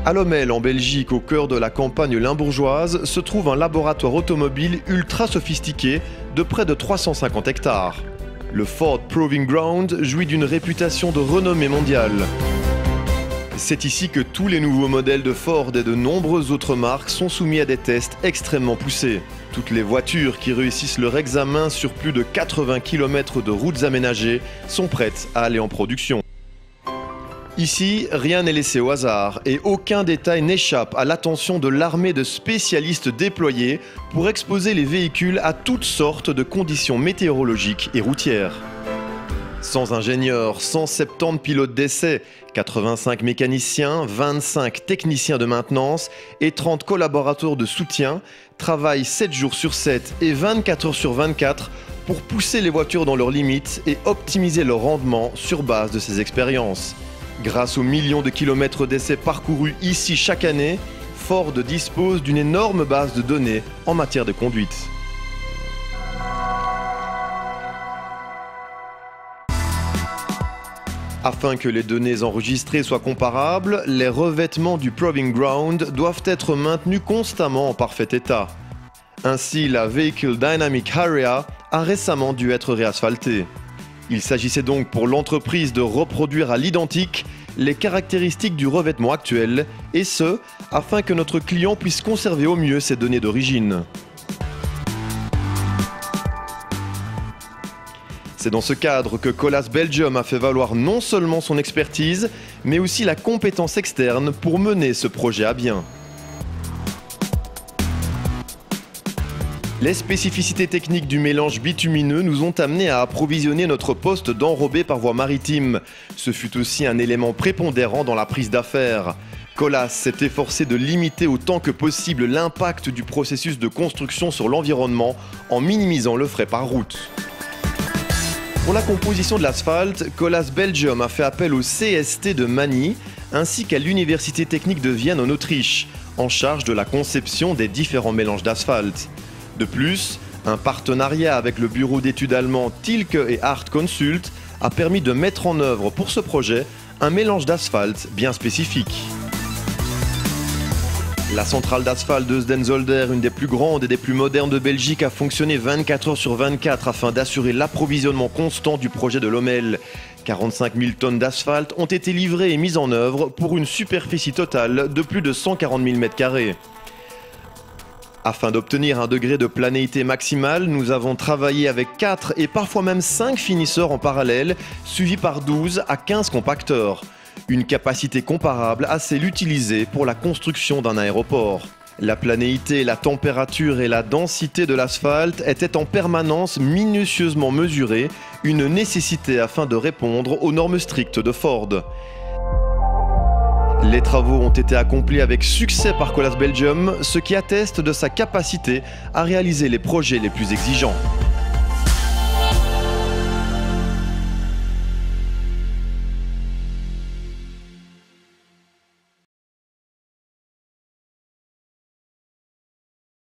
À Lommel, en Belgique, au cœur de la campagne limbourgeoise, se trouve un laboratoire automobile ultra sophistiqué de près de 350 hectares. Le Ford Proving Ground jouit d'une réputation de renommée mondiale. C'est ici que tous les nouveaux modèles de Ford et de nombreuses autres marques sont soumis à des tests extrêmement poussés. Toutes les voitures qui réussissent leur examen sur plus de 80 km de routes aménagées sont prêtes à aller en production. Ici, rien n'est laissé au hasard et aucun détail n'échappe à l'attention de l'armée de spécialistes déployés pour exposer les véhicules à toutes sortes de conditions météorologiques et routières. 100 ingénieurs, 170 pilotes d'essai, 85 mécaniciens, 25 techniciens de maintenance et 30 collaborateurs de soutien travaillent 7 jours sur 7 et 24 heures sur 24 pour pousser les voitures dans leurs limites et optimiser leur rendement sur base de ces expériences. Grâce aux millions de kilomètres d'essais parcourus ici chaque année, Ford dispose d'une énorme base de données en matière de conduite. Afin que les données enregistrées soient comparables, les revêtements du Proving Ground doivent être maintenus constamment en parfait état. Ainsi, la Vehicle Dynamic Area a récemment dû être réasphaltée. Il s'agissait donc pour l'entreprise de reproduire à l'identique les caractéristiques du revêtement actuel, et ce, afin que notre client puisse conserver au mieux ses données d'origine. C'est dans ce cadre que Colas Belgium a fait valoir non seulement son expertise, mais aussi la compétence externe pour mener ce projet à bien. Les spécificités techniques du mélange bitumineux nous ont amenés à approvisionner notre poste d'enrobé par voie maritime. Ce fut aussi un élément prépondérant dans la prise d'affaires. Colas s'est efforcé de limiter autant que possible l'impact du processus de construction sur l'environnement en minimisant le frais par route. Pour la composition de l'asphalte, Colas Belgium a fait appel au CST de Magny ainsi qu'à l'Université technique de Vienne en Autriche, en charge de la conception des différents mélanges d'asphalte. De plus, un partenariat avec le bureau d'études allemand Tilke et Art Consult a permis de mettre en œuvre pour ce projet un mélange d'asphalte bien spécifique. La centrale d'asphalte de Sdenzolder, une des plus grandes et des plus modernes de Belgique, a fonctionné 24 heures sur 24 afin d'assurer l'approvisionnement constant du projet de Lommel. 45 000 tonnes d'asphalte ont été livrées et mises en œuvre pour une superficie totale de plus de 140 000 m². Afin d'obtenir un degré de planéité maximale, nous avons travaillé avec 4 et parfois même 5 finisseurs en parallèle, suivis par 12 à 15 compacteurs. Une capacité comparable à celle utilisée pour la construction d'un aéroport. La planéité, la température et la densité de l'asphalte étaient en permanence minutieusement mesurées, une nécessité afin de répondre aux normes strictes de Ford. Les travaux ont été accomplis avec succès par Colas Belgium, ce qui atteste de sa capacité à réaliser les projets les plus exigeants.